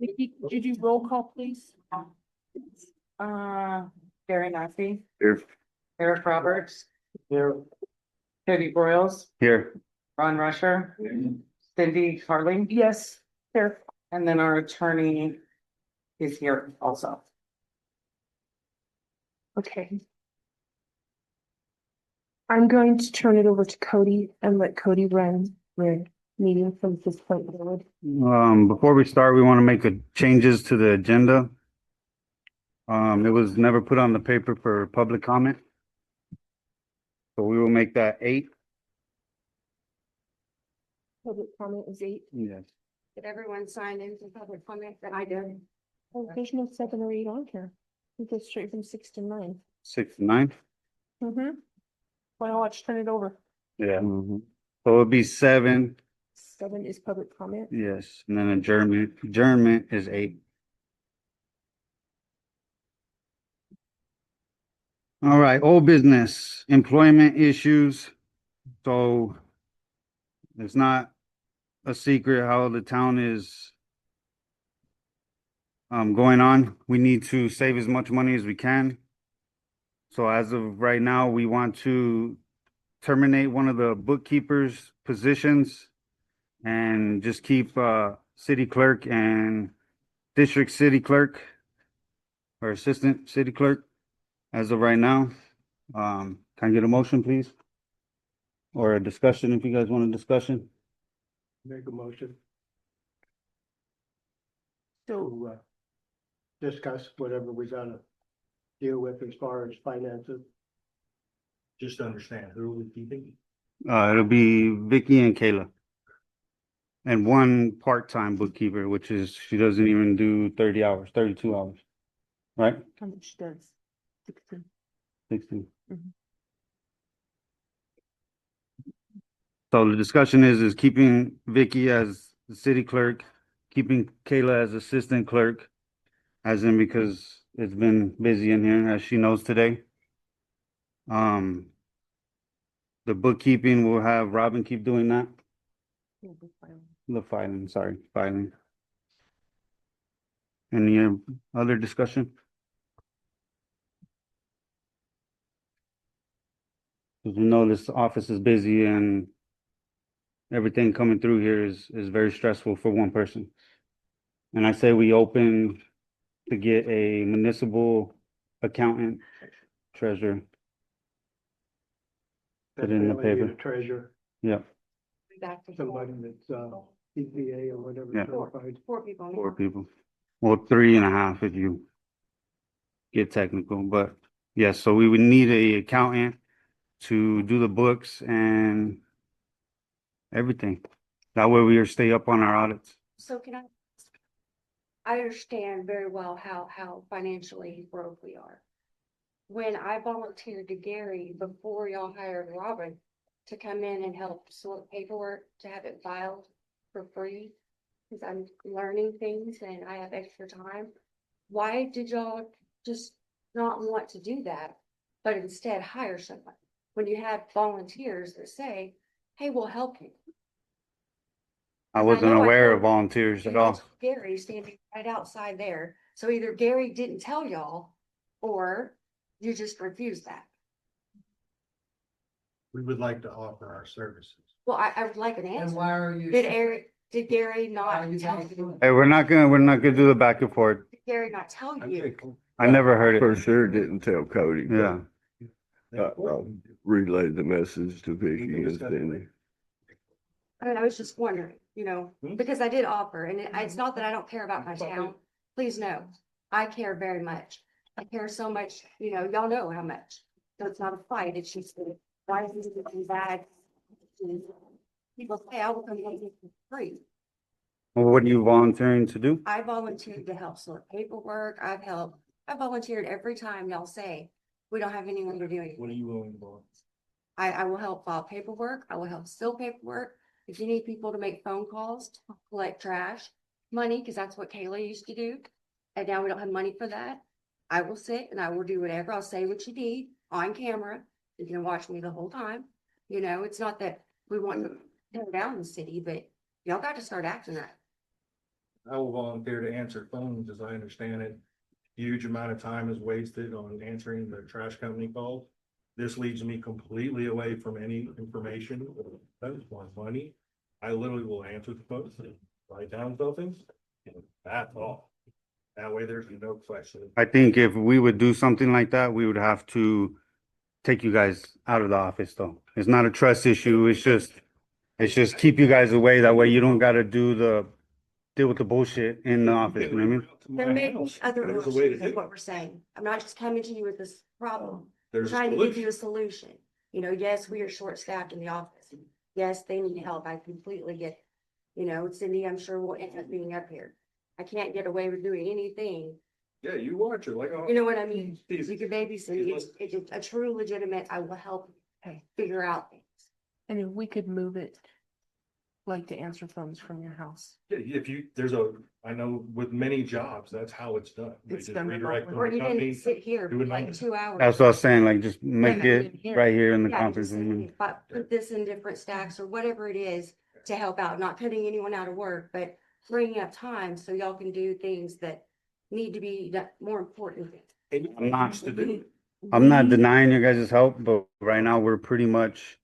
Nikki, could you do roll call, please? Gary Massey, Here. Eric Roberts. Here. Cody Broyles, Here. Ron Rusher, Cindy Carling. Yes, here. And then our attorney is here also. Okay. I'm going to turn it over to Cody and let Cody run the meeting from this point forward. Before we start, we want to make changes to the agenda. It was never put on the paper for public comment. So we will make that 8. Public comment is 8. Yes. Did everyone sign in for public comment that I did? Oh, there's no 7 or 8 on here. We go straight from 6 to 9. 6 to 9. Mm-hmm. Why don't I just turn it over? Yeah. So it'll be 7. 7 is public comment. Yes. And then adjournment is 8. All right, old business, employment issues. So it's not a secret how the town is going on. We need to save as much money as we can. So as of right now, we want to terminate one of the bookkeepers' positions and just keep city clerk and district city clerk or assistant city clerk as of right now. Can I get a motion, please? Or a discussion if you guys want a discussion? Make a motion So to discuss whatever we gotta deal with as far as finances. Just to understand, who are we keeping? It'll be Vicky and Kayla. And one part-time bookkeeper, which is, she doesn't even do 30 hours, 32 hours. Right? how much does 16? 16. Mhm. So the discussion is keeping Vicky as the city clerk, keeping Kayla as assistant clerk, as in because it's been busy in here, as she knows today. The bookkeeping will have Robin keep doing that. The filing. Any other discussion? Because we know this office is busy and everything coming through here is very stressful for one person. And I say we open to get a municipal accountant, treasurer. Put it in the Definitely need paper. a treasurer, Yeah, Back to somebody that's CPA or whatever Yeah. certified. 4 people. 4 people. Well, 3.5 if you get technical, but yes, so we would need a accountant to do the books and everything. That way we stay up on our audits. So can I understand very well how financially broke we are. When I volunteered to Gary before y'all hired Robin to come in and help sort paperwork, to have it filed for free, because I'm learning things and I have extra time. Why did y'all just not want to do that, but instead hire someone? When you have volunteers that say, hey, we'll help you. I wasn't know I aware told- of volunteers at all. Gary standing right outside there. So either Gary didn't tell y'all or you just refused that. We would like to offer our services. Well, I would like an And answer. why are you? Did Gary Why are not you tell guys you? doing it? Hey, we're not gonna do the back and forth. Did Gary not tell you? I never heard For it. sure didn't tell Cody. but, Yeah, Relayed the message to Vicky and Cindy. I mean, I was just wondering, Hmm? because I did offer, and it's not that I don't care about my town. Please know, I care very much. I care so much, y'all know how much. So it's not a fight, it's just, why is it bad? People say, I will come get you for free. well, what are you volunteering to do? I volunteered to help sort paperwork, I volunteered every time y'all say, we don't have anyone to do it. What are you willing to do? I will help file paperwork, I will help seal paperwork. If you need people to make phone calls, to collect trash, money, because that's what Kayla used to do. And now we don't have money for that. I will sit and I will do whatever. I'll say what you need on camera. You can watch me the whole time. It's not that we want to tear down the city, but y'all got to start acting right. I will volunteer to answer phones, as I understand it. Huge amount of time is wasted on answering the trash company calls. This leaves me completely away from any information. That's more money. I literally will answer the phone, write down something, and that's all. That way there's no question. I think if we would do something like that, we would have to take you guys out of the office though. It's not a trust issue. It's just keep you guys away. That way you don't gotta deal with the bullshit in the office, you know what I mean? There may be other There's a way to options, is do what it. we're saying. I'm not just coming to you with this problem. I'm There's a trying to give you solution. a solution. You know, yes, we are short-staffed in the office. Yes, they need help. I completely get, it. You know, Cindy, I'm sure will end up being up here. I can't get away with doing anything. Yeah, you watch it like. You know what I mean? Easy. You can babysit. It's a true legitimate, I will help Okay. figure out things. And if we could move it, like to answer phones from your house. Yeah, if you, I know with many jobs, that's how it's done. They It's just done redirect remotely. them Or to even companies. sit here do for it like on- 2 hours. That's what I was saying, like just make Yeah, it right here in the Yeah, conference just room. put this in different stacks or whatever it is to help out, not cutting anyone out of work, but freeing up time so y'all can do things that need to be more important. I'm not- Used to do it. I'm not denying your guys' help, but right now we're pretty much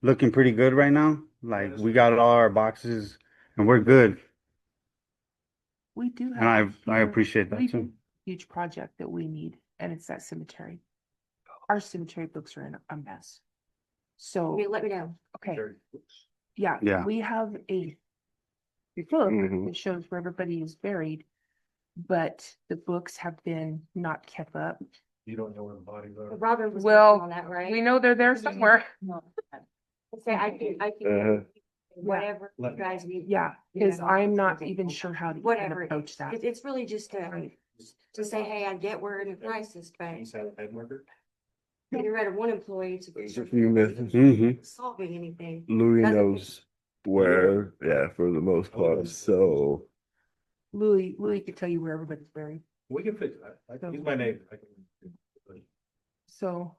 looking pretty good right now. Like we got all our boxes and we're good. We do have. And a I huge- appreciate that we too. do Huge project that we need, and it's that cemetery. Our cemetery books are in a mess. So, Let me know. okay, Very- yeah, Yeah. we have a book Mhm. that shows where everybody is buried, but the books have been not kept up. You don't know where the bodies are. Robin was Well, working on that, right? We know they're there somewhere. Say, I Uh-huh. can, whatever you Let- guys need. Yeah, because I'm not even sure how to even Whatever. approach that. It's really just to say, hey, I get we're in a crisis, but He's had a head worker. getting rid of one employee to There's a few misses. Mhm. solving anything. Louis Doesn't- knows where, yeah, for the most part, so. Louis could tell you where everybody's buried. We can fix that. He's my neighbor. I can- So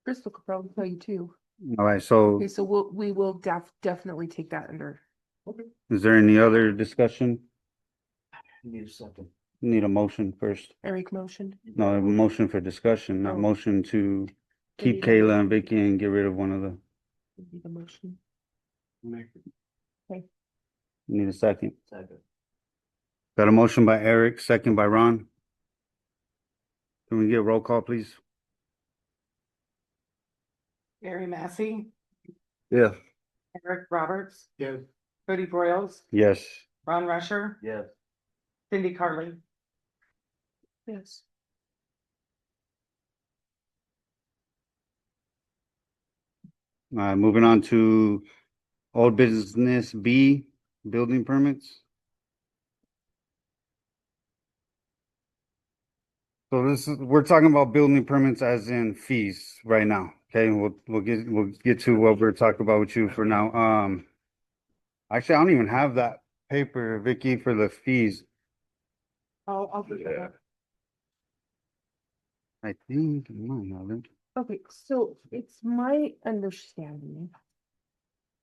Crystal could probably tell you too. All right, so Okay, so we will definitely take that under. is there any other discussion? Need a second. Need a motion first. Eric motion. No, a motion for discussion, not Oh. motion to keep Need a Kayla motion. and Vicky and get rid of one of the, Need a motion. need a second. Second. Got a motion by Eric, second by Ron. Can we get roll call, please? Gary Massey, Yeah, Eric Roberts, Yeah, Cody Broyles, Yes. Ron Rusher, Yes. Cindy Carly. Yes. Moving on to old business B, building permits. So we're talking about building permits as in fees right now, okay? We'll get to what we're talking about with you for now. Actually, I don't even have that paper, Vicky, for the fees. I'll get yeah. that. I think I might have it. Okay, so it's my understanding.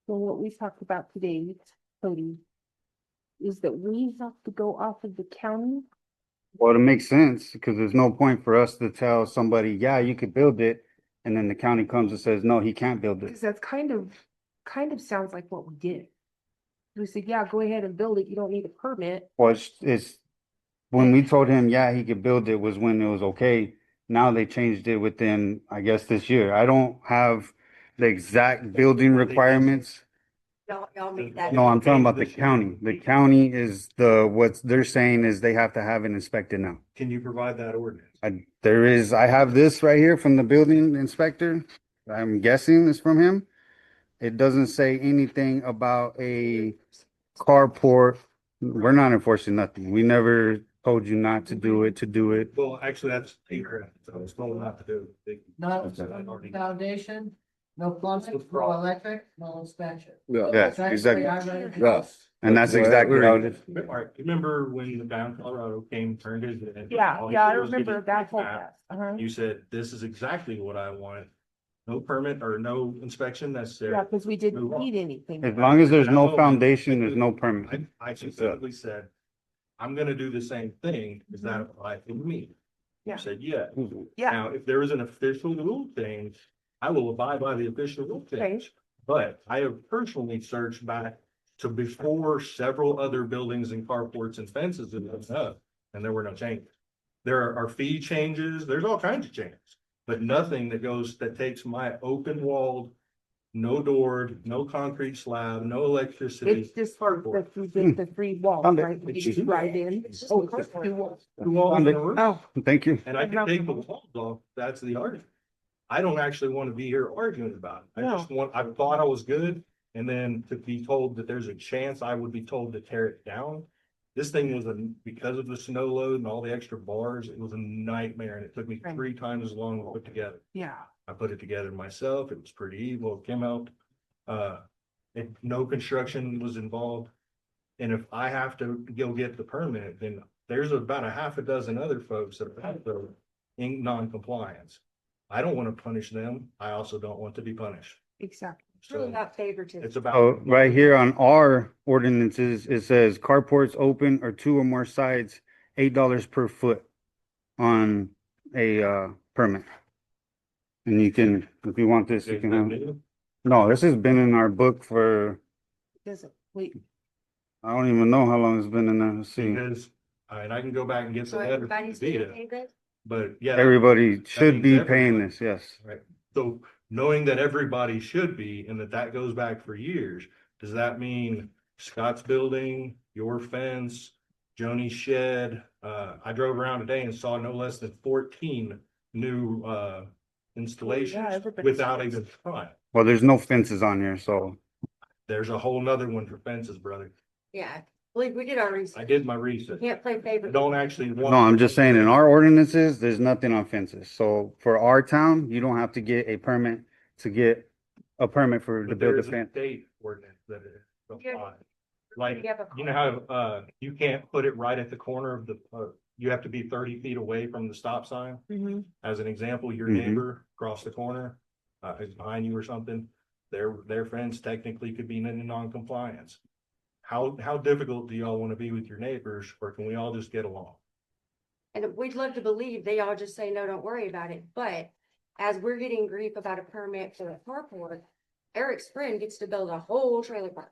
So what we talked about today, Cody, is that we have to go off of the county. Well, it makes sense because there's no point for us to tell somebody, yeah, you could build it. And then the county comes and says, no, he can't build it. Because that's kind of sounds like what we did. We said, yeah, go ahead and build it. You don't need a permit. Well, it's when we told him, yeah, he could build it was when it was okay. Now they changed it within, I guess, this year. I don't have the exact building requirements. Y'all make that. No, I'm talking about the county. The county is what they're saying is they have to have it inspected now. Can you provide that ordinance? I have this right here from the building inspector. I'm guessing it's from him. It doesn't say anything about a carport. We're not enforcing nothing. We never told you not to do it. Well, actually, that's incorrect. I was told not to do it. No Okay. foundation, no plumbing, no electric, no inspection. Yeah. Yeah, That's actually, exactly. I read it. Yeah. And that's exactly how it is. All right, remember when the down Colorado came, turned his? Yeah, all he yeah, I did was give remember you that whole map. mess. Uh-huh. You said, this is exactly what I want. No permit or no inspection necessary. Yeah, because we didn't Move on. need anything. As long as there's no foundation, there's no permit. I specifically said, I'm gonna do the same thing. Does that apply to me? Yeah. You said, yeah. Yeah. Now, if there is an official rule change, I will abide by the official rule change. Okay. But I have personally searched back to before several other buildings and carports and fences have been up, and there were no changes. There are fee changes, there's all kinds of changes, but nothing that takes my open walled, no doored, no concrete slab, no electricity. It's just for the three walls, Found it. right? You just drive in. Oh, it's two walls. Two walls and a roof. Oh, Thank you. And I can take the walls off, that's the argument. I don't actually want to be here arguing about it. I just want, I thought I was good. And then to be told that there's a chance I would be told to tear it down. This thing was because of the snow load and all the extra bars, it was a nightmare and it took me Right. 3 times as long to put together. yeah. I put it together myself. It was pretty evil. It came out. No construction was involved. And if I have to go get the permit, then there's about a half a dozen other folks that have the in non-compliance. I don't want to punish them. I also don't want to be punished. Exactly. It's really So not favoritism. it's about. Oh, right here on our ordinances, it says carports open or 2 or more sides, $8 per foot on a permit. And you can, if you want this, you can have, no, this has been in our book for, Doesn't, wait, I don't even know how long it's been in there. Let's see. Because, and I can go back and get the So letter. everybody's to beat getting it, paid this? But yeah. Everybody should means be everybody. paying this, yes. Right, so knowing that everybody should be and that goes back for years, does that mean Scott's building, your fence, Joni's shed? I drove around today and saw no less than 14 new installations everybody's without fence. even trying. Well, there's no fences on here, so There's a whole nother one for fences, brother. Yeah, believe we did our I research. did my You research. can't play I favorite. don't actually want. no, I'm just saying in our ordinances, there's nothing on fences. So for our town, you don't have to get a permit to get a permit for to But build there a is a fence. state ordinance that it Yeah. applies. Like, You have a you know how, you can't put it right at the corner of the, you have to be 30 feet away from the stop sign. Mhm. As an example, your Mhm. neighbor across the corner, is behind you or something, their fence technically could be in non-compliance. How difficult do y'all want to be with your neighbors, or can we all just get along? And we'd love to believe they all just say, no, don't worry about it, but as we're getting grief about a permit for a carport, Eric's friend gets to build a whole trailer park.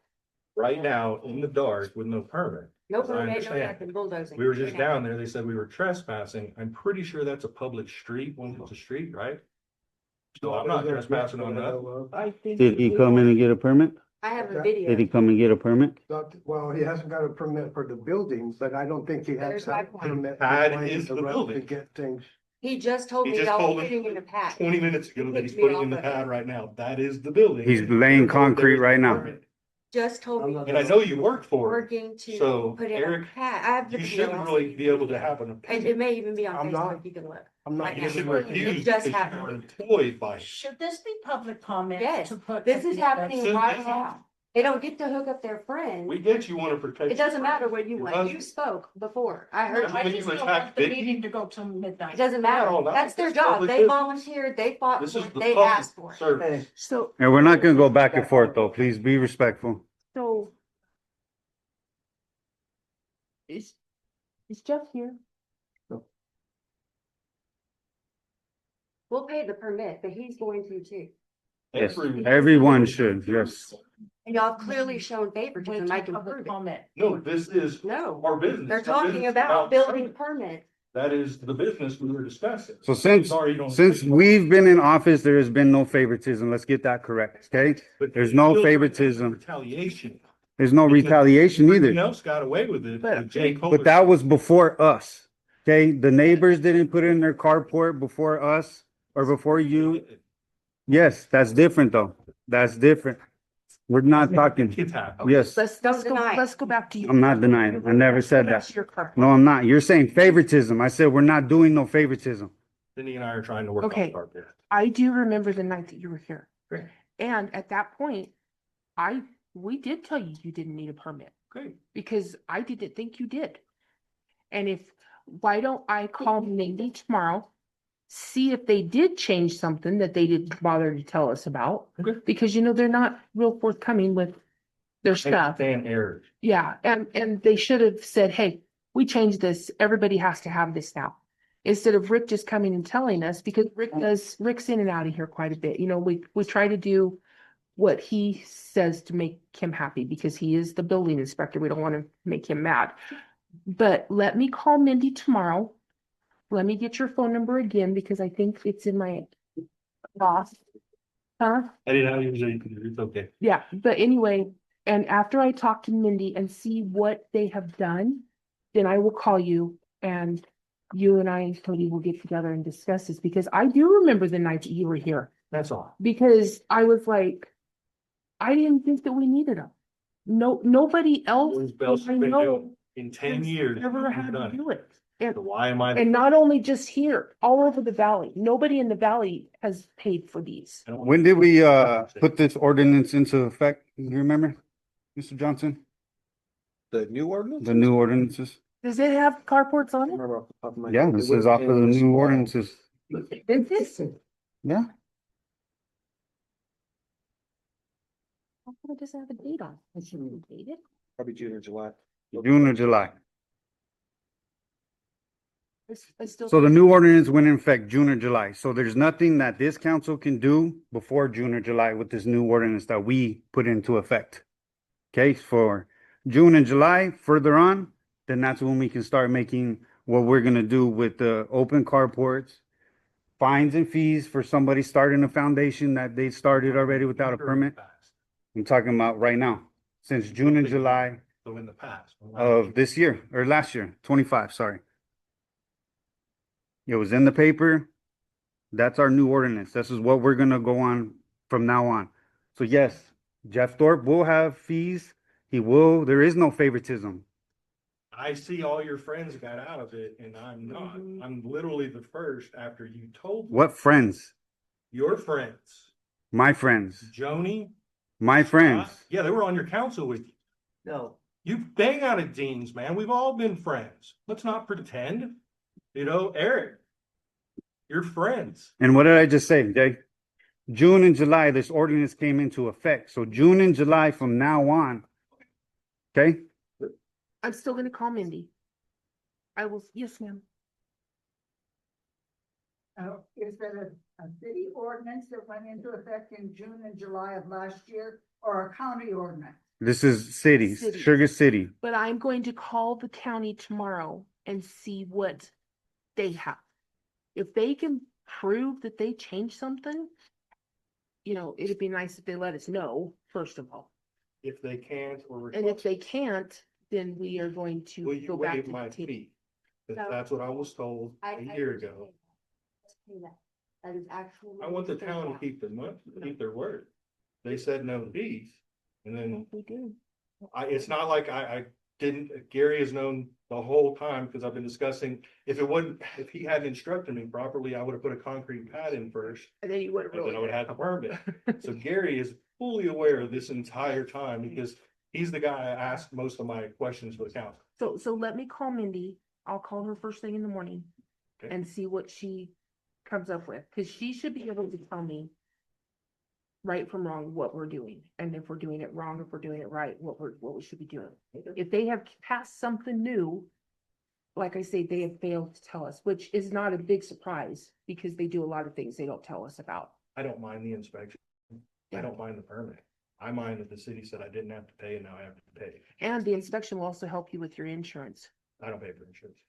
Right now, in the dark with no permit, No As I permit, no understand. nothing, bulldozing. we were just down there, they said we were trespassing. I'm pretty sure that's a public street, when it's a street, right? So I'm not trespassing on that. I think. Did he come in and get a permit? I have a Did Did he video. come and get a permit? Well, he hasn't got a permit for the building, but I don't think he has There's my a point. permit. Pad to is the run building. To get things. He just told He me just y'all told were us putting in a pack. 20 minutes ago that Picked he's me putting off in the of pad it. right now. That is the building. He's laying Therefore, concrete there's right no now. permit. Just told me. And I know you work for it. Working to So, put in a Eric, pad. I have the You video. shouldn't I'll really send you be the able to video. have an And opinion. it may even be on I'm not- Facebook, you can look. I'm not. Right You now. should It refuse just because happened. you're employed by it. Should this be public comment? Yes, to put- this is happening Since- right now. They don't get to hook up their friends. We get you want to protect. It doesn't matter what you Your want. You husband. spoke before. I heard. I When just you don't attack want the Vicky- meeting to go till midnight. It doesn't matter. No, That's their that's job. public They business. volunteered, they fought This for is it, the they public asked for it. service. So, And we're not gonna go back and forth though. Please be respectful. so. Is Jeff here? We'll pay the permit, but he's going to too. Yes, everyone should, yes. And y'all clearly shown Wait favoritism. till I can public prove it. comment. No, this is No, our business. they're Our talking business about is building permit. That is the business we were discussing. So since, Sorry, you don't- since we've been in office, there has been no favoritism. Let's get that correct, okay? But there's no still favoritism. Retaliation. There's no Because retaliation Everyone either. else got away with it. But- with Jay But that Kohler. was before us, okay? The neighbors didn't put in their carport before us or before you. Yes, that's different though. That's different. We're not talking, Kids have. yes, Let's Don't go, deny it. let's go back to you. I'm not denying it. I never said That's that. your car. No, I'm not. You're saying favoritism. I said we're not doing no favoritism. Cindy and I are trying to work Okay. on part there. I do remember the night that you were here. Great. And at that point, we did tell you you didn't need a permit Great. because I didn't think you did. And why don't I call Navy tomorrow? See if they did change something that they didn't bother to tell us about. Okay. Because they're not real forthcoming with their stuff. Stand errors. Yeah, and they should have said, hey, we changed this, everybody has to have this now. Instead of Rick just coming and telling us, because Rick's in and out of here quite a bit, you know, we try to do what he says to make him happy, because he is the building inspector, we don't want to make him mad. But let me call Mindy tomorrow. Let me get your phone number again, because I think it's in my boss. Huh? I didn't know usually, it's okay. Yeah, but anyway, and after I talk to Mindy and see what they have done, then I will call you, and you and I, Cody, will get together and discuss this, because I do remember the night that you were here, That's all. because I was like, I didn't think that we needed them. No, nobody else When's Bell's I been know doing? In 10 has years. ever we've had to done it. do it. And So why am I? and not only just here, all over the valley. Nobody in the valley has paid for these. I don't- When did we put this ordinance into effect? You remember, Mr. Johnson? The new ordinance? The new ordinances? Does it have carports on it? Remember off the top of my Yeah, head, this it is would've off of the been this new fall. ordinances. Is this? Yeah, How come it doesn't have a date on it? It shouldn't be dated. Probably June or July. June or July. I still. So the new ordinance went in effect June or July. So there's nothing that this council can do before June or July with this new ordinance that we put into effect. Okay, for June and July, further on, then that's when we can start making what we're gonna do with the open carports, fines and fees for somebody starting a foundation that they started already without a permit. I'm talking about right now, since June and July So in the past. of this year, or last year, 25, sorry. It was in the paper. That's our new ordinance. This is what we're gonna go on from now on. So yes, Jeff Thorpe will have fees. He will, there is no favoritism. I see all your friends got out of it and I'm not. Mhm. I'm literally the first after you told me. What friends? Your friends, My friends, Joni. my friends. Scott, yeah, they were on your council with you. No. You bang out of Dean's, man. We've all been friends. Let's not pretend. You know, Eric, you're friends. And what did I just say, Jay? June and July, this ordinance came into effect. So June and July from now on. Okay? I'm still gonna call Mindy. I will, yes, ma'am. Is there a city ordinance that went into effect in June and July of last year, or a county ordinance? This is cities, City. Sugar City. But I'm going to call the county tomorrow and see what they have. If they can prove that they changed something, you know, it'd be nice if they let us know, first of all. If they can't or. And if they can't, then we are going Will to you go back waive to my the table. fee? 'Cause No. that's what I was told a year ago. That is actually. I want the town to keep their money, keep their word. They said no fees. And then We do. it's not like I didn't, Gary has known the whole time, because I've been discussing, if he hadn't instructed me properly, I would have put a concrete pad in first. And then you would And then I would have had the permit. So Gary is fully aware of this entire time, because he's the guy I asked most of my questions for the council. So let me call Mindy. I'll call her first thing in the morning Okay. and see what she comes up with, because she should be able to tell me right from wrong what we're doing, and if we're doing it wrong, if we're doing it right, what we should be doing. If they have passed something new, like I say, they have failed to tell us, which is not a big surprise, because they do a lot of things they don't tell us about. I don't mind the inspection. I Yeah. don't mind the permit. I mind that the city said I didn't have to pay and now I have to pay. And the inspection will also help you with your insurance. I don't pay for insurance.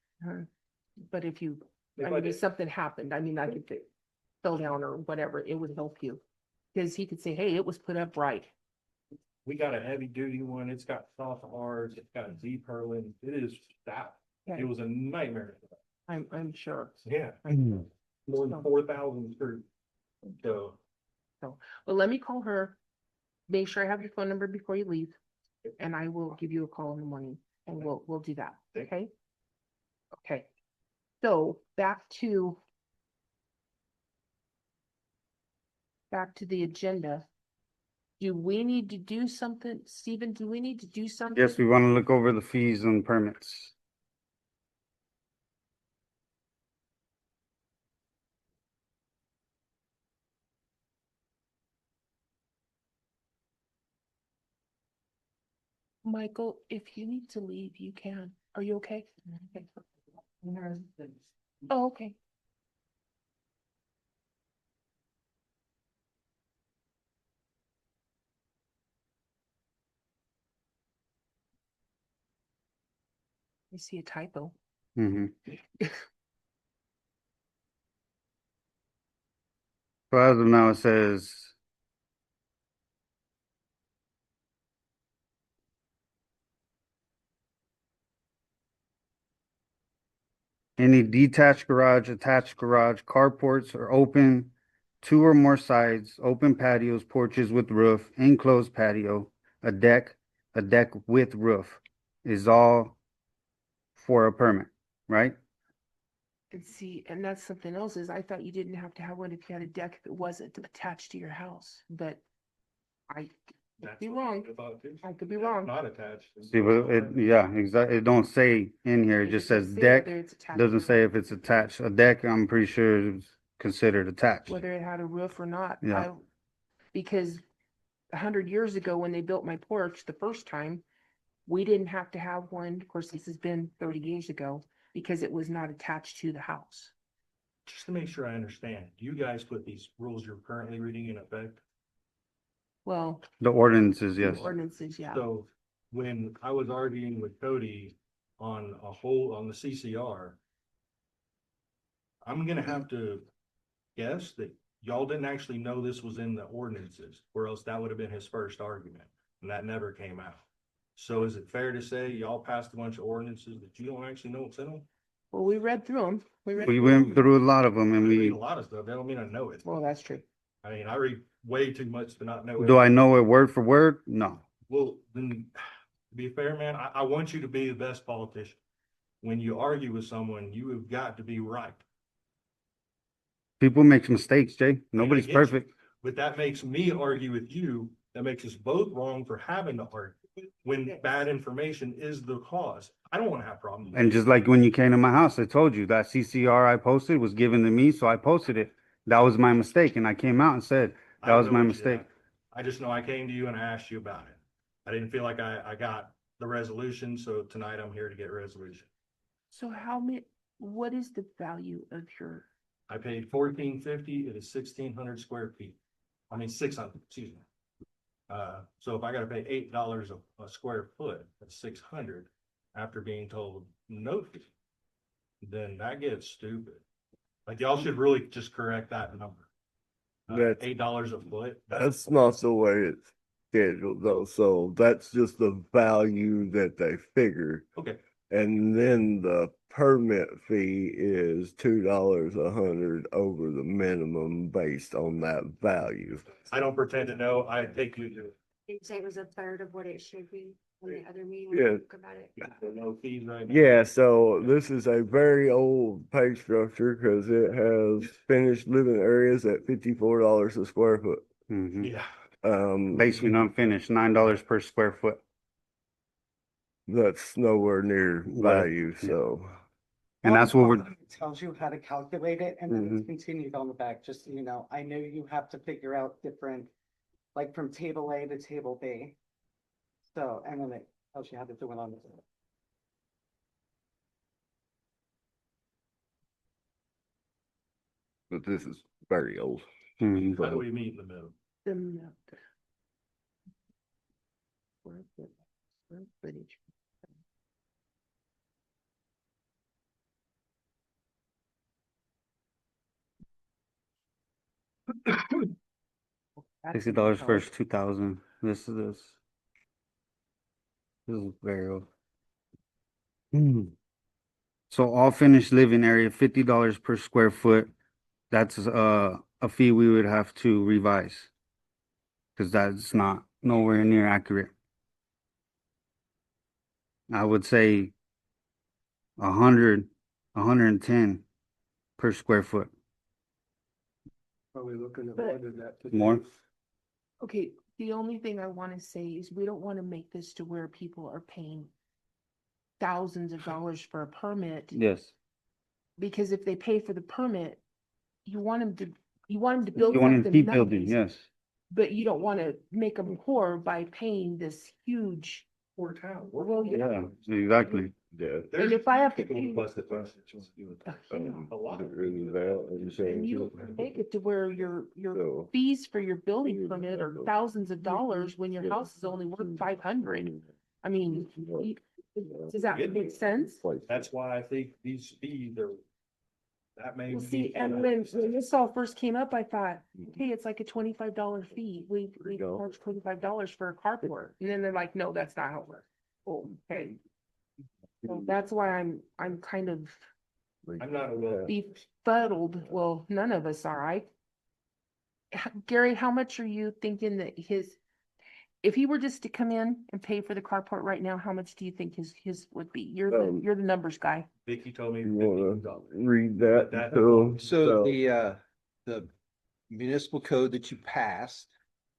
But if you, If I I mean, did- if something happened, I mean, I could say, fell down or whatever, it would help you. Because he could say, hey, it was put up right. We got a heavy duty one. It's got soft R's. It's got Z purlin. It is stout. Okay. It was a nightmare. I'm sure. Yeah, Hmm. more than 4,000 screws. So Well, let me call her. Make sure I have your phone number before you leave. And I will give you a call in the morning and we'll do that. Thank Okay? Okay. So back to the agenda. Do we need to do something? Stephen, do we need to do something? Yes, we want to look over the fees and permits. Michael, if you need to leave, you can. Are you okay? Okay. Oh, okay. I see a typo. Mm-hmm. So as of now, it says any detached garage, attached garage, carports are open, 2 or more sides, open patios, porches with roof, enclosed patio, a deck with roof is all for a permit, right? And see, and that's something else is I thought you didn't have to have one if you had a deck that wasn't attached to your house, but I could That's be what wrong. I thought too. I could be That's wrong. Not attached. See, but yeah, exactly. It don't say in here. It just says doesn't say deck. whether it's attached Doesn't or say not. if it's attached. A deck, I'm pretty sure is considered attached. Whether it had a roof or not. Yeah. Because 100 years ago, when they built my porch the first time, we didn't have to have one. Of course, this has been 30 years ago because it was not attached to the house. Just to make sure I understand, you guys put these rules you're currently reading in effect? Well, The ordinances, the yes. ordinances, yeah. So when I was arguing with Cody on on the CCR, I'm gonna have to guess that y'all didn't actually know this was in the ordinances, or else that would have been his first argument, and that never came out. So is it fair to say y'all passed a bunch of ordinances that you don't actually know what's in them? Well, we read through them. We went through a lot of them I and read a we, lot of stuff, that don't mean I know it. Well, that's true. I mean, I read way too much to not know it. do I know it word for word? No. Well, then, to be fair, man, I want you to be the best politician. When you argue with someone, you have got to be right. People make mistakes, Jay. Nobody's get you. perfect. But that makes me argue with you. That makes us both wrong for having to argue when bad information is the cause. I don't want to have problems. And just like when you came to my house, I told you that CCR I posted was given to me, so I posted it. That was my mistake. And I came out and said, I that don't was know my what you mistake. got. I just know I came to you and I asked you about it. I didn't feel like I got the resolution, so tonight I'm here to get resolution. So what is the value of your, I paid $14.50. It is 1,600 square feet. I mean, 600, excuse me. So if I gotta pay $8 a square foot, that's 600 after being told no fee, then that gets stupid. Like y'all should really just correct that number. That's- $8 a foot. That's not the way it's scheduled though, so that's just the value that they figure. Okay, And then the permit fee is $2 a hundred over the minimum based on that value. I don't pretend to know. I take you to Did you say it was a third of what it should be in the other meeting? when Yeah. we talk about it? the no fees right now. Yeah, so this is a very old pay structure because it has finished living areas at $54 a square foot. Mhm. Yeah, Basement unfinished, $9 per square foot. That's nowhere near What- value, so. And that's what we're, It tells you how to calculate it and then Mhm. it's continued on the back, just so you know. I know you have to figure out different, like from table A to table B. So, and then it tells you how to do it on the. But this is very old. Mhm. how do we meet in the middle? the amount? Square footage. That's $60 how- first, 2,000. This is. This is very old. So all finished living area, $50 per square foot. That's a fee we would have to revise. Cause that's not nowhere near accurate. I would say 110 per square foot. Probably looking at But- more than that. today. More? Okay, the only thing I want to say is we don't want to make this to where people are paying thousands of dollars for a permit. Yes. Because if they pay for the permit, you want them to build You want to something keep building, nice, yes. but you don't want to make them poor by paying this huge poor town. Well, Yeah, exactly. Yeah. And if I have to People pay- busted buses. A lot. Really that, and so- And you make it to where your So- fees for your building permit are thousands of dollars when your house is only worth 500. I mean, does that make sense? That's why I think these fees are that may Well, be. see, and when this all first came up, I thought, hey, it's like a $25 fee. We go. charge $25 for a carport. And then they're like, no, that's not how it works. Oh, okay. So that's why I'm kind of I'm not a. befuddled. Well, none of us are, right? Gary, how much are you thinking that if he were just to come in and pay for the carport right now, how much do you think his would be? You're the numbers guy. Vicky told me You wanna $50. read that? That- Phil? So the municipal code that you passed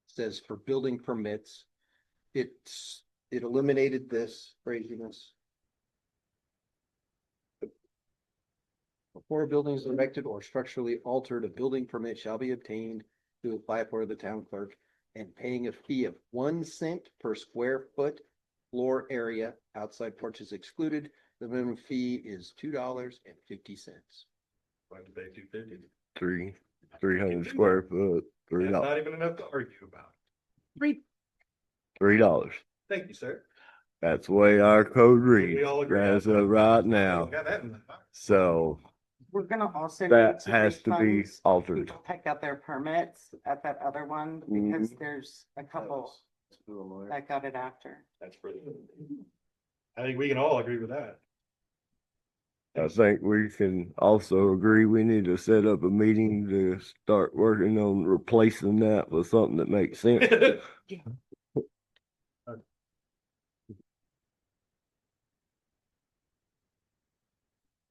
says for building permits, it eliminated this craziness. Before a building is erected or structurally altered, a building permit shall be obtained to apply for the town clerk and paying a fee of 1 cent per square foot floor area. Outside porches excluded. The minimum fee is $2.50. Why did they do 50? 300 square foot, That's $3, not even enough to argue about. $3. Thank you, sir. That's the way our code We reads all agree. as of right now. Got that in the- So We're gonna also. that need to has to be refund altered. people Pick out their permits at that other one, because there's a couple that got it after. That's pretty. I think we can all agree with that. I think we can also agree we need to set up a meeting to start working on replacing that with something that makes sense.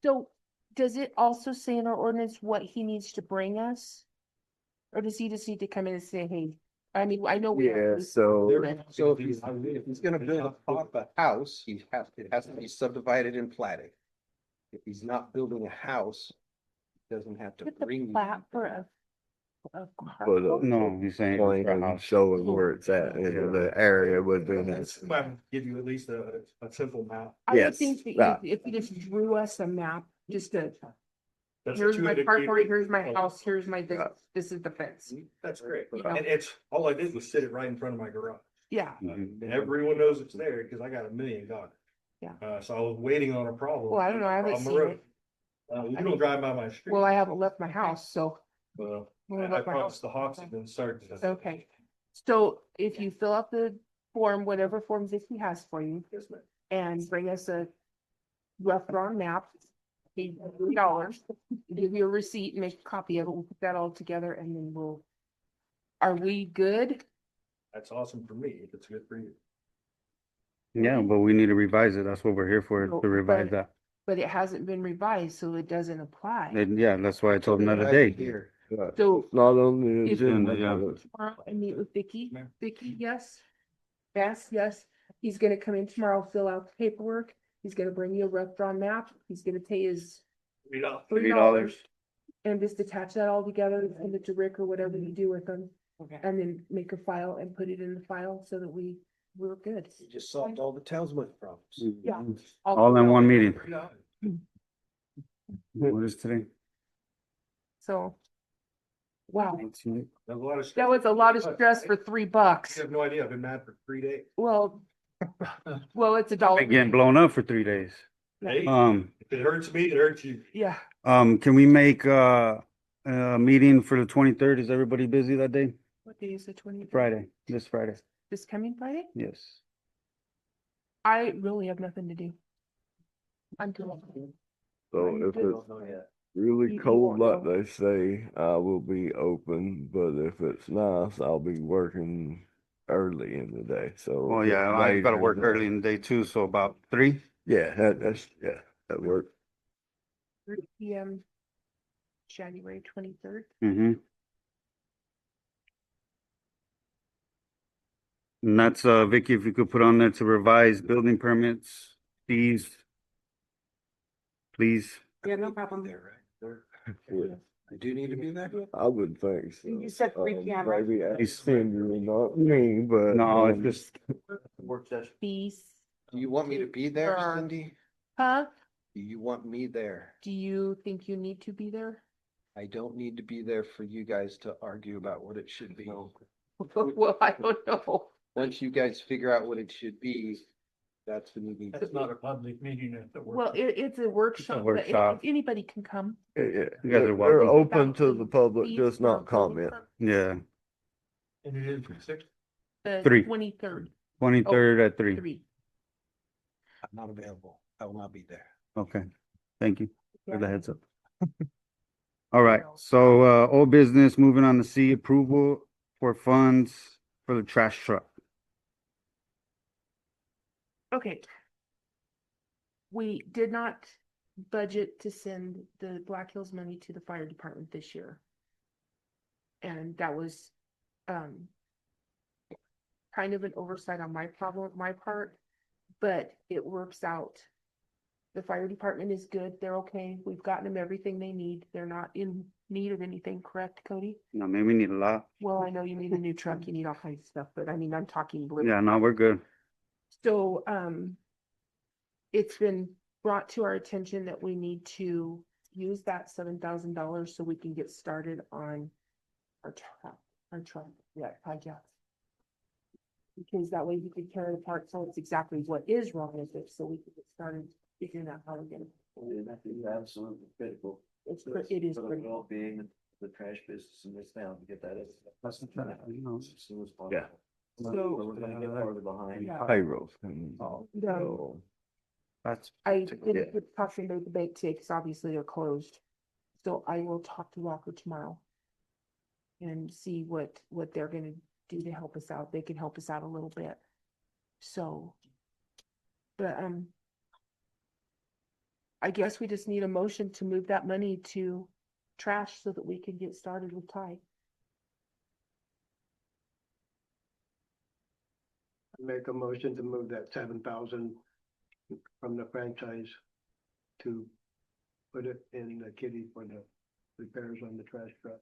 So does it also say in our ordinance what he needs to bring us? Or does he just need to come in and say, hey, I mean, I know we. Yeah, so So if he's gonna build a house, it has to be subdivided and platted. If he's not building a house, he doesn't have to Get the bring. plat for a But, carport? No, he's saying for a plan house. showing where it's at in the area within it. Let's give you at least a simple map. I would Yes, think that right. if you just drew us a map, just to, That's here's what you my had agreed carport, with. here's my house, here's my, this is the fence. That's great. You know. And it's, all I did was sit it right in front of my garage. Yeah, And everyone knows it's there because I got a million gone. Yeah. So I was waiting on a problem. Well, I don't know, I haven't Problem seen arose. it. You don't drive by my street. well, I haven't left my house, so. Well, Well, I left my promised house. the Hawks have been starting. Okay, so if you fill out the form, whatever form Vicky has for you, Yes, ma'am. and bring us a rough drawn map, $3, give you a receipt, make a copy of it, we'll put that all together, and then are we good? That's awesome for me if it's good for you. Yeah, but we need to revise it. That's what we're here for, No, to revise but- that. But it hasn't been revised, so it doesn't apply. And yeah, that's why I told him another day. Here. So Not on the If- agenda. Yeah. tomorrow and meet with Vicky. Ma'am. Vicky, yes? Yes. He's gonna come in tomorrow, fill out the paperwork. He's gonna bring you a rough drawn map. He's gonna pay his $3 and just attach that all together and send it to Rick or whatever you do with them. Okay. And then make a file and put it in the file so that we're good. You just solved all the town's money problems. Yeah. All in one meeting. What is today? So. Wow, That was a lot of. that was a lot of stress for $3. You have no idea. I've been mad for 3 days. Well, it's a dollar. Been getting blown up for 3 days. Hey, if it hurts me, it hurts you. Yeah, Can we make a meeting for the 23rd? Is everybody busy that day? what day is the 20th? Friday, this Friday. This coming Friday? Yes. I really have nothing to do. I'm good. So if it's really You cold, like won't they say, I will be open, but if it's nice, I'll be working early in the day, so. Well, if yeah, it's I gotta later work than- early in the day too, so about 3. Yeah, that works. 3 PM, January 23rd. Mm-hmm. And that's, Vicky, if you could put on there to revise building permits, fees. Please. Yeah, no problem. There, right? Yeah, I do need to be there. I would think so. You said 3 PM, right? Maybe ask Cindy, not me, but. No, it's just, Work session. Fees, Do you want me to be there, Sure. Cindy? Huh? Do you want me there? Do you think you need to be there? I don't need to be there for you guys to argue about what it should be. Well, I don't know. Once you guys figure out what it should be, that's when you need to. That's not a public meeting at the Well, work. it's a workshop, but workshop. anybody can come. Yeah, You guys are they're welcome. open to the public, just not comment. Yeah, And it is six. The 3. 23rd, 23rd at 3. 3. I'm not available. I will not be there. Okay, thank you for the Yeah. heads up. All right, so, old business, moving on to C, approval for funds for the trash truck. Okay. We did not budget to send the Black Hills money to the fire department this year. And that was, kind of an oversight on my part, but it works out. The fire department is good. They're okay. We've gotten them everything they need. They're not in need of anything, correct, Cody? No, maybe we need a lot. Well, I know you need a new truck, you need all kinds of stuff, but I mean, I'm talking. Yeah, no, we're good. So, it's been brought to our attention that we need to use that $7,000 so we can get started on our truck, yeah, I guess. Because that way we can tear it apart, so it's exactly what is wrong with it, so we can get started figuring out how we're gonna. That is absolutely critical. It is For the critical. well-being of the trash business in this town to get that. That's the trash, you know. As soon as possible. Yeah. So- We're gonna get farther behind. Yeah. Payroll. No. That's, I Yeah. didn't get talking to the bank today, because obviously they're closed. So I will talk to Walker tomorrow. And see what they're gonna do to help us out. They can help us out a little bit. So. But, I guess we just need a motion to move that money to trash so that we can get started with Ty. Make a motion to move that 7,000 from the franchise to put it in the kitty for the repairs on the trash truck.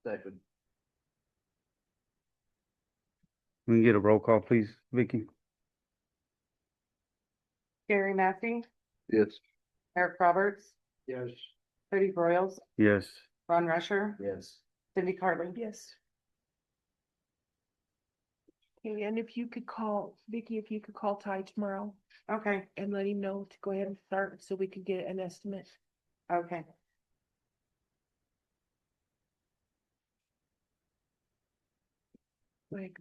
Second. we can get a roll call, please, Vicky? Gary Massey, Yes. Eric Roberts, Yes, Cody Broyles, Yes. Ron Rusher, Yes. Cindy Carlin. Yes. Okay, and if you could call, Vicky, if you could call Ty tomorrow Okay, and let him know to go ahead and start so we could get an estimate. okay. Like,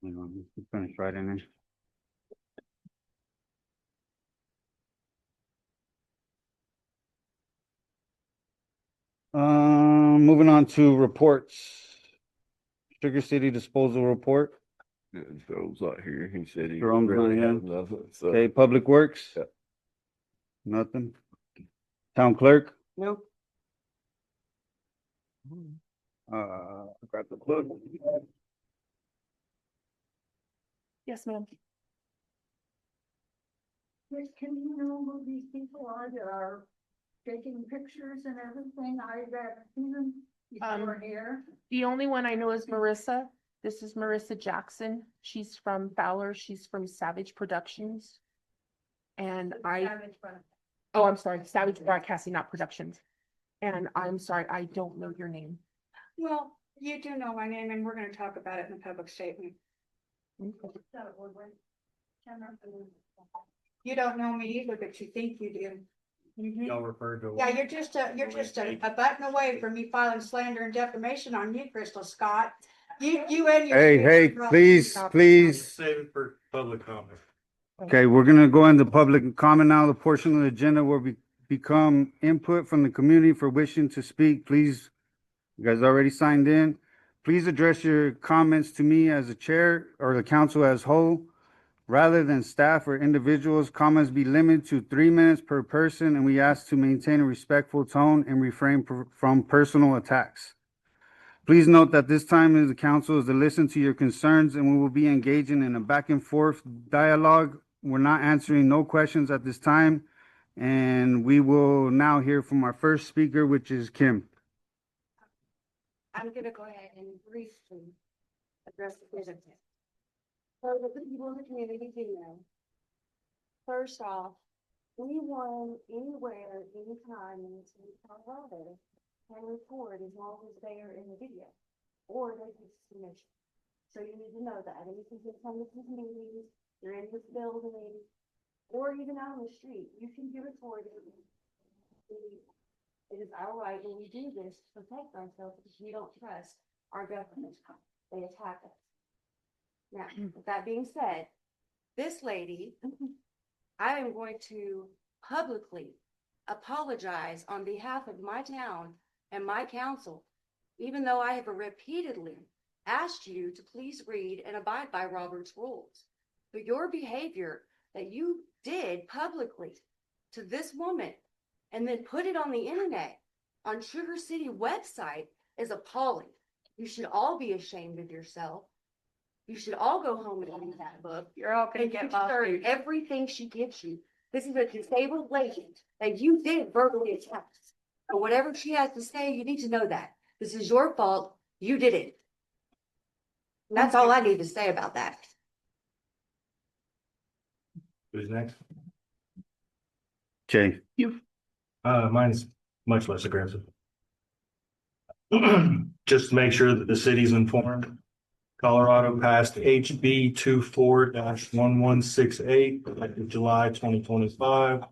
Hang on, let's finish right in there. Moving on to reports. Sugar City disposal report. Joe's not here. He said he Jerome's not really here. has nothing, so. Okay, Public Works. Yeah. Nothing. Town Clerk. Nope. Grab the book. yes, ma'am. Chris, can you know who these people are that are taking pictures and everything? I've seen them before here. The only one I know is Marissa. This is Marissa Jackson. She's from Fowler. She's from Savage Productions. And oh, I'm sorry, Savage Broadcasting, not Productions. And I'm sorry, I don't know your name. Well, you do know my name and we're gonna talk about it in the public statement. You don't know me either, but you think you do. Y'all referred to. Yeah, you're just a button away from me filing slander and defamation on you, Crystal Scott. You and your. Hey, please, please. Save it for public comment. Okay, we're gonna go into public comment now, the portion of the agenda where we become input from the community for wishing to speak. Please, you guys already signed in. Please address your comments to me as a chair or the council as whole. Rather than staff or individuals, comments be limited to 3 minutes per person, and we ask to maintain a respectful tone and refrain from personal attacks. Please note that this time of the council is to listen to your concerns, and we will be engaging in a back and forth dialogue. We're not answering no questions at this time, and we will now hear from our first speaker, which is Kim. I'm gonna go ahead and briefly address the business. So the people in the community do know. First off, anyone, anywhere, anytime in the state of Colorado can record as long as they are in the video, or they can submit. So you need to know that, and if you can come to these meetings, you're in this building, or even out on the street, you can be recorded. It is our right when we do this to protect ourselves because we don't trust our government. They attack us. Now, with that being said, this lady, I am going to publicly apologize on behalf of my town and my council, even though I have repeatedly asked you to please read and abide by Robert's rules. But your behavior that you did publicly to this woman and then put it on the internet, on Sugar City website, is appalling. You should all be ashamed of yourself. You should all go home and read that book. You're all gonna And get you deserve lawsuits. everything she gives you. This is a disabled lady that you did verbally attack. But whatever she has to say, you need to know that. This is your fault. You did it. That's all I need to say about that. Who's next? Jay, Mine's much less aggressive. Just to make sure that the city's informed. Colorado passed HB 24-1168 effective July 2025.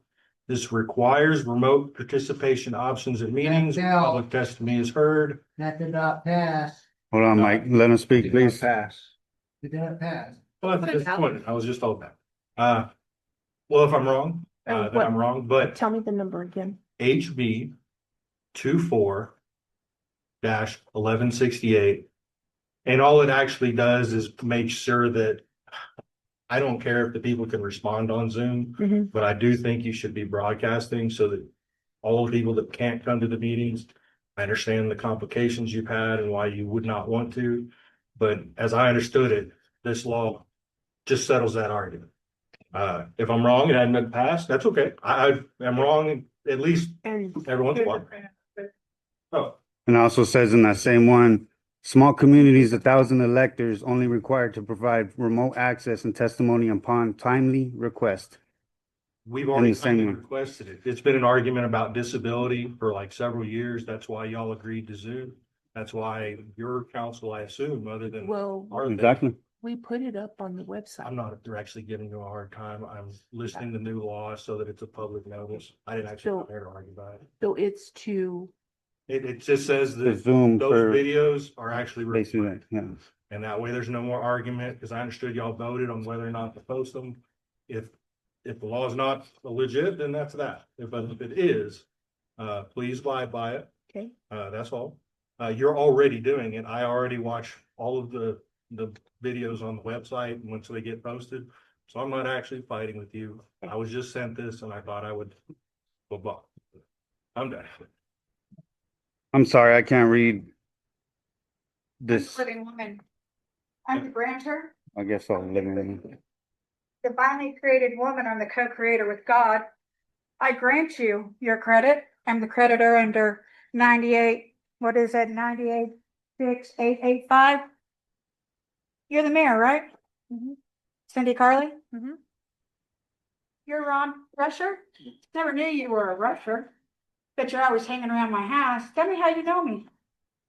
This requires remote participation options at meetings. where Public testimony is heard. That did not pass. hold on, Mike, let him speak, please. Pass. Did not pass. Well, that's disappointing. I was just told that. Well, if I'm wrong, then I'm wrong, but Tell me the number again. HB 24-1168. And all it actually does is make sure that I don't care if the people can respond on Zoom, Mhm. but I do think you should be broadcasting so that all the people that can't come to the meetings, I understand the complications you've had and why you would not want to. But as I understood it, this law just settles that argument. If I'm wrong, it hadn't been passed, that's okay. I am wrong at least And every once in a while. Oh, And also says in that same one, small communities, 1,000 electors only required to provide remote access and testimony upon timely request. we've already the same kindly one. requested it. It's been an argument about disability for like several years. That's why y'all agreed to Zoom. That's why your council, I assume, other than well, our thing. Exactly. we put it up on the website. I'm not actually giving you a hard time. I'm listening to new laws so that it's a public notice. I didn't actually come here to argue about it. So it's to, It just says The that Zoom those for videos are actually basically, recorded. yeah. And that way there's no more argument, because I understood y'all voted on whether or not to post them. If the law is not legit, then that's that. If it is, please abide by it. okay, That's all. You're already doing it. I already watch all of the videos on the website once they get posted. So I'm not actually fighting with you. I was just sent this and I thought I would, blah. I'm done. I'm sorry, I can't read this. Living woman. I'm the grantor, I guess I'll live in. divinely created woman. I'm the co-creator with God. I grant you your credit. I'm the creditor under 98, what is it, 986885? You're the mayor, right? Mhm. Cindy Carley? Mhm. You're Ron Rusher? Never knew you were a rusher, but you're always hanging around my house. Tell me how you know me.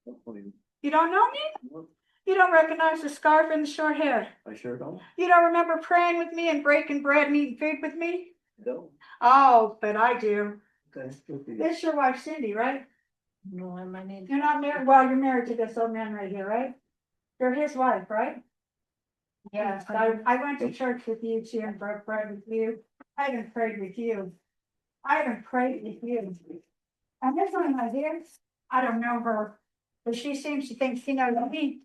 You don't know me? You don't recognize the scarf and the short hair? I sure don't. You don't remember praying with me and breaking bread and eating food with me? Don't. Oh, but I do. Okay. This is your wife Cindy, right? no, I'm my name. You're not married, well, you're married to this old man right here, right? You're his wife, right? Yes, I went to church with you too and broke bread with you. I even prayed with you. I even prayed with you. And this one right here, I don't know her, but she seems to think she knows me.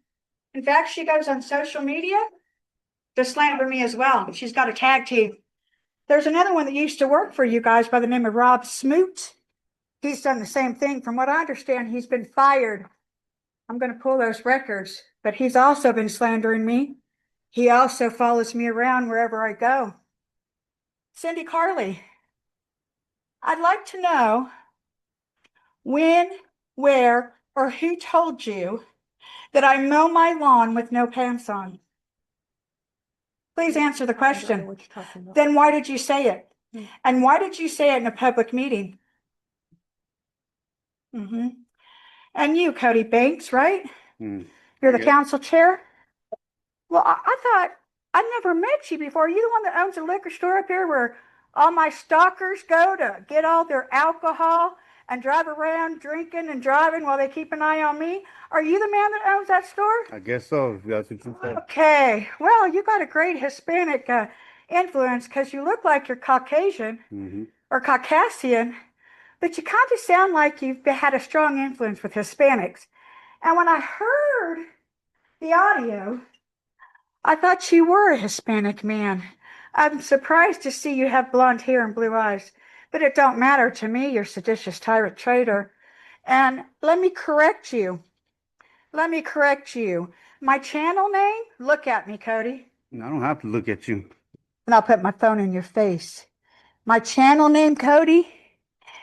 In fact, she goes on social media to slander me as well. She's got a tag team. There's another one that used to work for you guys by the name of Rob Smoot. He's done the same thing. From what I understand, he's been fired. I'm going to pull those records, but he's also been slandering me. He also follows me around wherever I go. Cindy Carley, I'd like to know when, where, or who told you that I mow my lawn with no pants on? Please answer the I don't know question. what you're talking about. Then why did you say it? Hmm. And why did you say it in a public meeting? Mm-hmm. And you, Cody Banks, right? Hmm. You're the Yeah. council chair? Well, I thought, I never met you before. Are you the one that owns the liquor store up here where all my stalkers go to get all their alcohol and drive around drinking and driving while they keep an eye on me? Are you the man that owns that store? I guess so, if that's what you said. Okay, well, you got a great Hispanic influence because you look like you're Caucasian Mm-hmm. or Caucasian, but you kind of sound like you've had a strong influence with Hispanics. And when I heard the audio, I thought you were a Hispanic man. I'm surprised to see you have blonde hair and blue eyes, but it don't matter to me. You're seditious tyrant traitor. And let me correct you. Let me correct you. My channel name, look at me, Cody. I don't have to look at you. And I'll put my phone in your face. My channel name, Cody,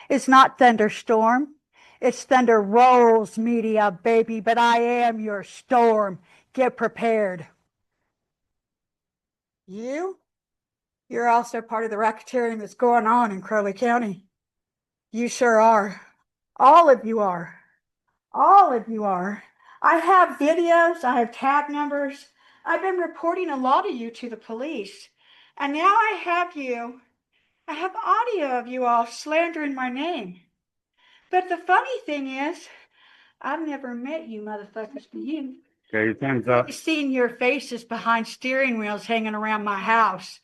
is not Thunderstorm. It's Thunder Rolls Media, baby, but I am your storm. Get prepared. You're also part of the racketeering that's going on in Crowley County. You sure are. All of you are. All of you are. I have videos, I have tag numbers. I've been reporting a lot of you to the police. And now I have audio of you all slandering my name. But the funny thing is, I've never met you motherfuckers, do you? Okay, your time's up. I've seen your faces behind steering wheels hanging around my house.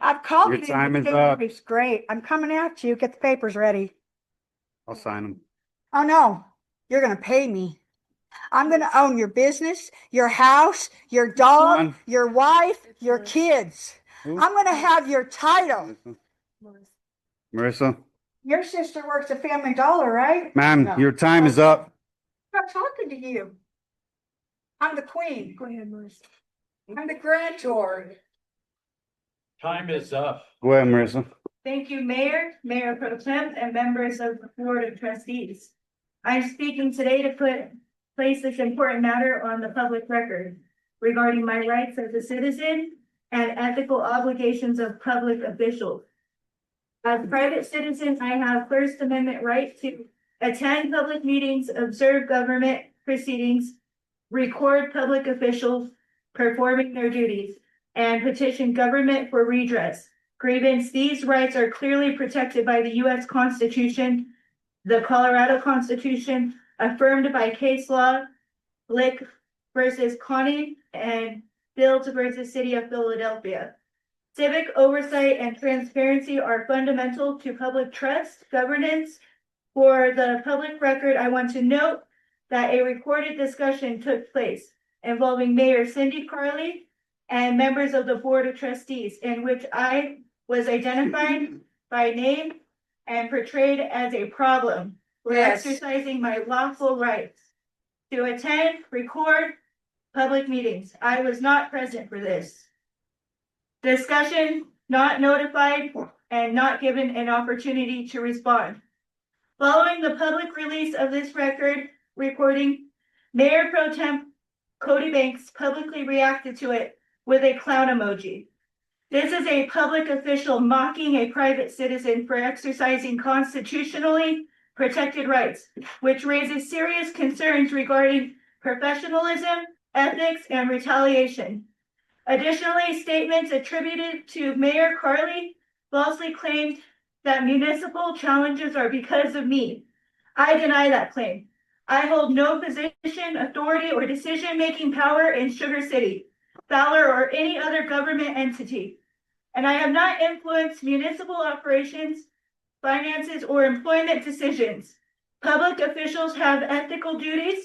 I've called Your you. time is up. It's great. I'm coming at you. Get the papers ready. I'll sign them. Oh no, you're gonna pay me. I'm gonna own your business, your house, your dog, Son. your wife, your Marissa. kids. Who? I'm gonna have your title. Marissa? Your sister works at Family Dollar, right? Ma'am, No. your time is up. I'm not talking to you. I'm the queen. Go ahead, Marissa. I'm the grantor. Time is up. Go ahead, Marissa. Thank you, Mayor, Mayor Pro Tem, and members of the Board of Trustees. I'm speaking today to place this important matter on the public record regarding my rights as a citizen and ethical obligations of public officials. As a private citizen, I have First Amendment right to attend public meetings, observe government proceedings, record public officials performing their duties, and petition government for redress. Grievance, these rights are clearly protected by the U.S. Constitution, the Colorado Constitution, affirmed by case law, Blick versus Connie, and Fields versus City of Philadelphia. Civic oversight and transparency are fundamental to public trust, governance. For the public record, I want to note that a recorded discussion took place involving Mayor Cindy Carley and members of the Board of Trustees, in which I was identified by name and portrayed as a problem for Yes. exercising my lawful rights to attend, record public meetings. I was not present for this discussion, not notified, and not given an opportunity to respond. Following the public release of this record recording, Mayor Pro Tem Cody Banks publicly reacted to it with a clown emoji. This is a public official mocking a private citizen for exercising constitutionally protected rights, which raises serious concerns regarding professionalism, ethics, and retaliation. Additionally, statements attributed to Mayor Carley falsely claimed that municipal challenges are because of me. I deny that claim. I hold no position, authority, or decision-making power in Sugar City, Fowler, or any other government entity. And I have not influenced municipal operations, finances, or employment decisions. Public officials have ethical duties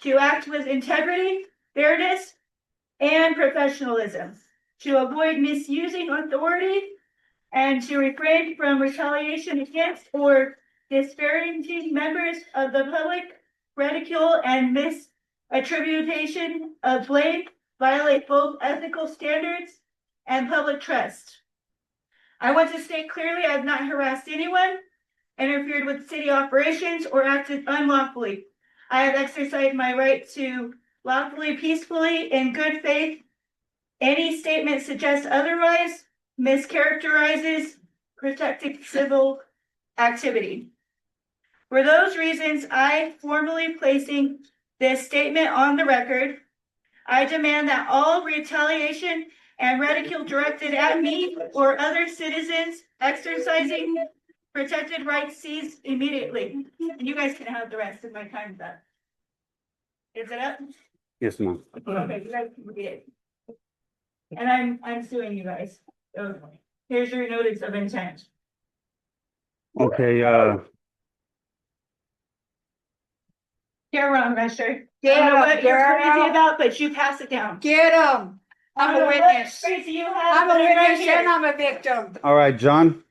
to act with integrity, fairness, and professionalism, to avoid misusing authority, and to refrain from retaliation against or disparaging members of the public, ridicule and misattribution of blame violate both ethical standards and public trust. I want to state clearly I have not harassed anyone, interfered with city operations, or acted unlawfully. I have exercised my right to lawfully, peacefully, in good faith. Any statement suggests otherwise mischaracterizes protected civil activity. For those reasons, I formally placing this statement on the record. I demand that all retaliation and ridicule directed at me or other citizens exercising protected rights cease immediately. And you guys can have the rest of my time back. Is it up? Yes, ma'am. Okay, you guys can read it. And I'm suing you guys. So here's your notice of intent. Okay, Here, Ron Messer. Get I don't know 'em, what you're girl. crazy about, but you pass it down. Get them. I I'm don't a know what witness. Crazy you have. I'm a but right witness here. and I'm a victim. all right, John,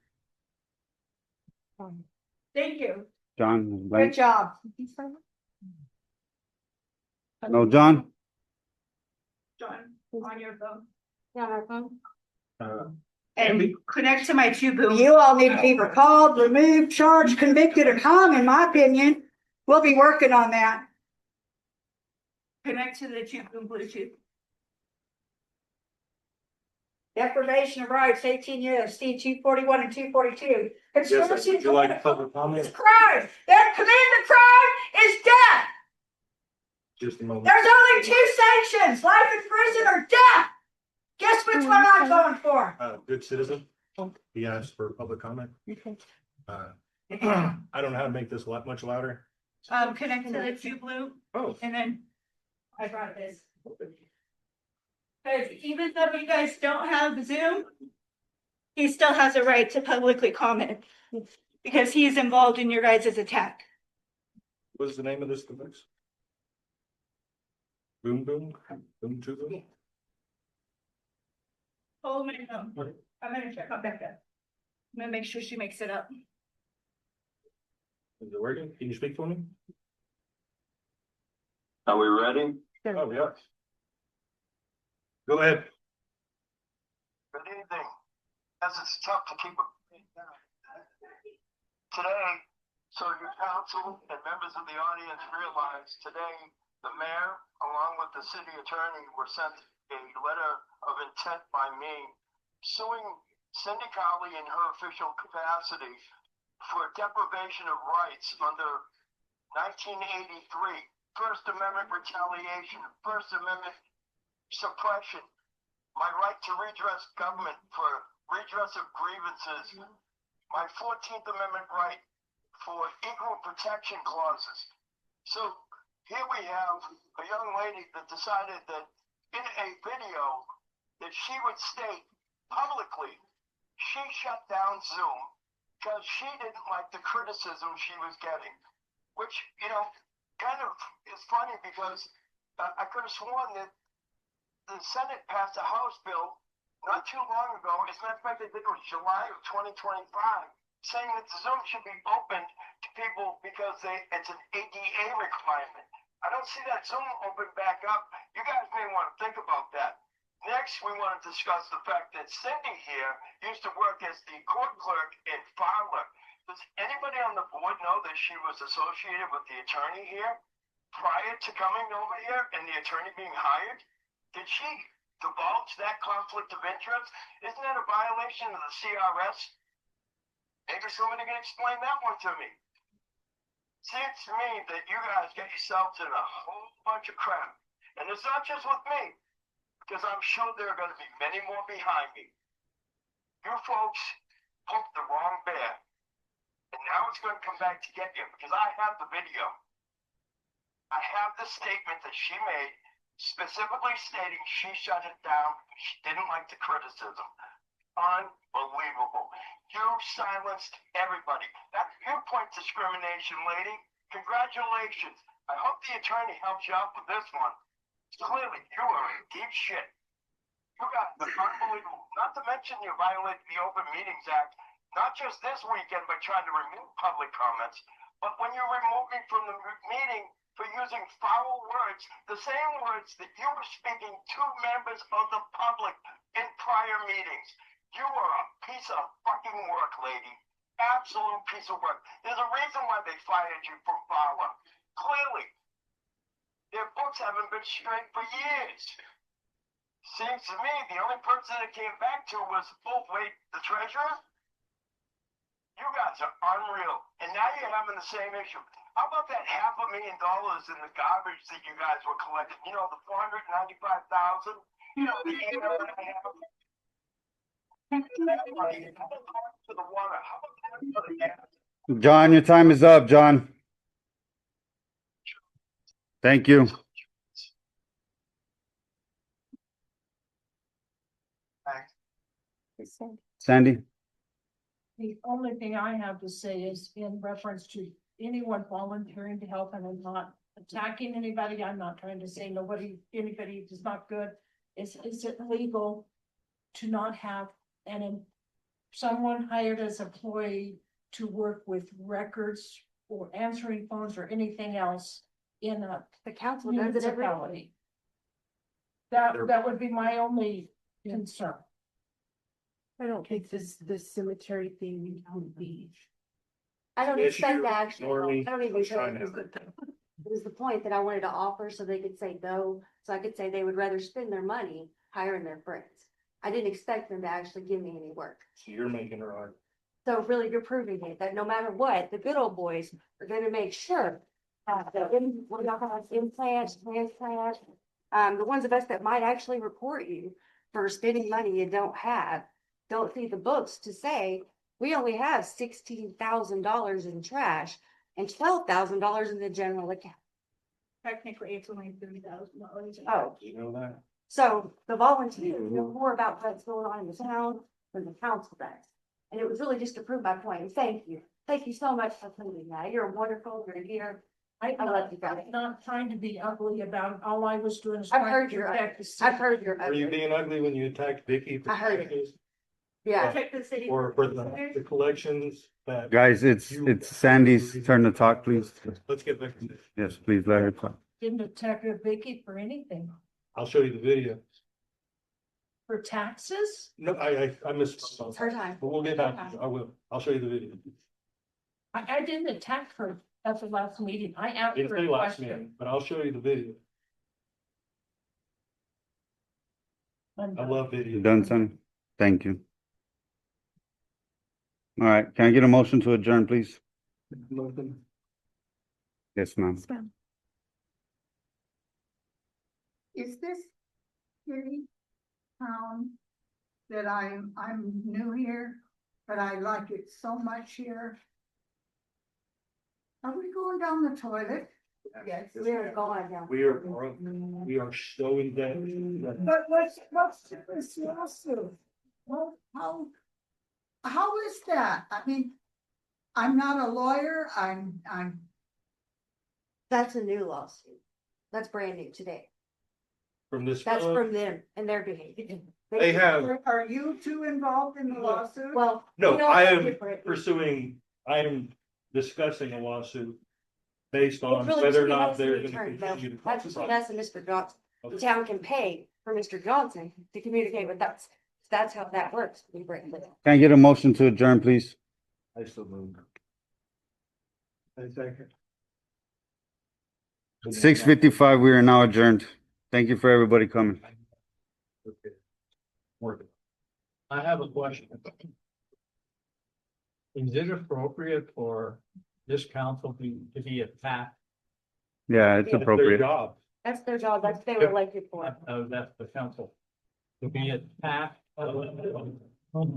Thank you. John, Good job. no, John, John, on your phone. On our phone? And connect to my two boom. You all need to be recalled, removed, charged, convicted, or hung, in my opinion. We'll be working on that. Connect to the two boom Bluetooth. Deprivation of rights, 18 U.S.C. 241 and 242. Yes, sir. Conspiracy Would you like public is comment? crime. That committing the crime is death. Just a moment. There's only two sanctions, life in prison or death. Guess which one I'm going for? Good citizen. He asked for public comment. Okay. I don't know how to make this a lot much louder. Connect to the two blue Oh, and then I brought this. Because even though you guys don't have Zoom, he still has a right to publicly comment. Because he's involved in your guys' attack. what is the name of this device? Boom, boom, boom, two, boom. Hold my phone. I'm gonna check on Becca. I'm gonna make sure she makes it up. Is it working? Can you speak for me? Are we ready? Oh, yeah. Go ahead. Good evening. As it's tough to keep today, so your council and members of the audience realize today the mayor, along with the city attorney, were sent a letter of intent by me suing Cindy Colley in her official capacity for deprivation of rights under 1983, First Amendment retaliation, First Amendment suppression, my right to redress government for redress of grievances, my 14th Amendment right for equal protection clauses. So here we have a young lady that decided that in a video that she would state publicly she shut down Zoom because she didn't like the criticism she was getting, which, you know, kind of is funny because I could have sworn that the Senate passed a House bill not too long ago. As a matter of fact, I think it was July of 2025, saying that Zoom should be opened to people because it's an ADA requirement. I don't see that Zoom open back up. You guys may want to think about that. Next, we want to discuss the fact that Cindy here used to work as the court clerk in Fowler. Does anybody on the board know that she was associated with the attorney here prior to coming over here and the attorney being hired? Did she divulge that conflict of interest? Isn't that a violation of the CRS? Maybe somebody can explain that one to me. Seems to me that you guys get yourselves in a whole bunch of crap. And it's not just with me, because I'm sure there are going to be many more behind me. You folks poked the wrong bear. And now it's going to come back to get you, because I have the video. I have the statement that she made, specifically stating she shut it down. She didn't like the criticism. Unbelievable. You silenced everybody. That's viewpoint discrimination, lady. Congratulations. I hope the attorney helps you out with this one. Clearly, you are in deep shit. You got unbelievable. Not to mention you violated the Open Meetings Act, not just this weekend by trying to remove public comments, but when you removed me from the meeting for using foul words, the same words that you were speaking to members of the public in prior meetings. You are a piece of fucking work, lady. Absolute piece of work. There's a reason why they fired you from Fowler. Clearly. Their books haven't been straight for years. Seems to me the only person that came back to was, oh wait, the treasurer? You guys are unreal. And now you're having the same issue. How about that $500,000 in the garbage that you guys were collecting? You know, the 495,000? You know, the email that I have. That money, how about that to the water? How about that for the gas? John, your time is up, John. Thank you. Sandy? The only thing I have to say is in reference to anyone volunteering to help, and I'm not attacking anybody, I'm not trying to say anybody is not good. Is it legal to not have someone hired as employee to work with records or answering phones or anything else in a The council does it every. municipality? That would be my only concern. I don't think the cemetery thing would be. I don't Issue, expect to actually, Noreen, I don't even. trying to- It was the point that I wanted to offer so they could say no, so I could say they would rather spend their money hiring their friends. I didn't expect them to actually give me any work. So you're making her argument. So really, you're proving it, that no matter what, the good old boys are gonna make sure. When y'all have implants, transplants, the ones of us that might actually report you for spending money you don't see the books to say, we only have $16,000 in trash and $12,000 in the general account. Technically, it's only $30,000. Oh, You know that? so the volunteers know more about what's going on in the town than the council does. And it was really just to prove my point. And thank you. Thank you so much for proving that. You're wonderful. You're here. I love you guys. I'm not trying to be ugly about it. All I was doing is. I've trying heard to your, protect the I've city. heard your. Were you being ugly when you attacked Vicky? for I heard it. taxes? Yeah. Protect the city. Or for the collections that? Guys, it's Sandy's turn to talk, please. Let's get back to this. Yes, please let her talk. Didn't attack Vicky for anything. I'll show you the video. For taxes? No, I missed. It's her time. But we'll get back to it. I will. I'll show you the video. I didn't attack her at the last meeting. I asked Didn't her say a last question. meeting, but I'll show you the video. I love You video. done, Sonny? Thank you. All right, can I get a motion to adjourn, please? Nothing. Yes, ma'am. Is this city town that I'm new here, but I like it so much here? Are we going down the toilet? Yes. We're going down. We are showing that. But what's this lawsuit? Well, how is that? I mean, I'm not a lawyer, I'm. That's a new lawsuit. That's brand new today. From this. That's from them and their behavior. They have, Are you two involved in the lawsuit? Well. no, you know, I it's am different. I am discussing a lawsuit based on It's really whether or between not us and they're the gonna attorney. continue to. That's between us and Mr. Johnson. The town can pay for Mr. Johnson to communicate with us. That's how that works. We bring it. Can I get a motion to adjourn, please? I still move. I second. 6:55, we are now adjourned. Thank you for everybody coming. Okay. Working. I have a question. Is it appropriate for this council to be attacked? Yeah, it's That's their appropriate. Job. That's their job. That's what they were elected for. That's the council. To be attacked,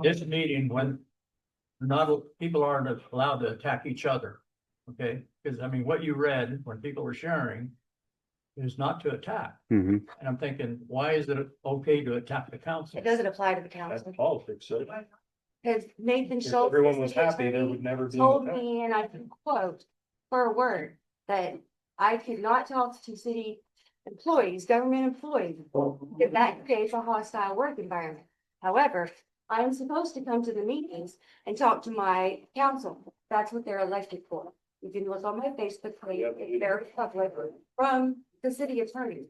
this meeting when people aren't allowed to attack each other. Okay, because I mean, what you read when people were sharing is not to attack. Mhm. And I'm thinking, why is it okay to attack the council? It doesn't apply to the That's council. politics, so. Because Nathan If Schultz. everyone the was city happy, there attorney, would never be. an told attack. me, and I can quote for a word, that I could not talk to city employees, government employees, if that creates a hostile work environment. However, I am supposed to come to the meetings and talk to my council. That's what they're elected for. You can look on my Facebook page, it's very public, from the city attorney.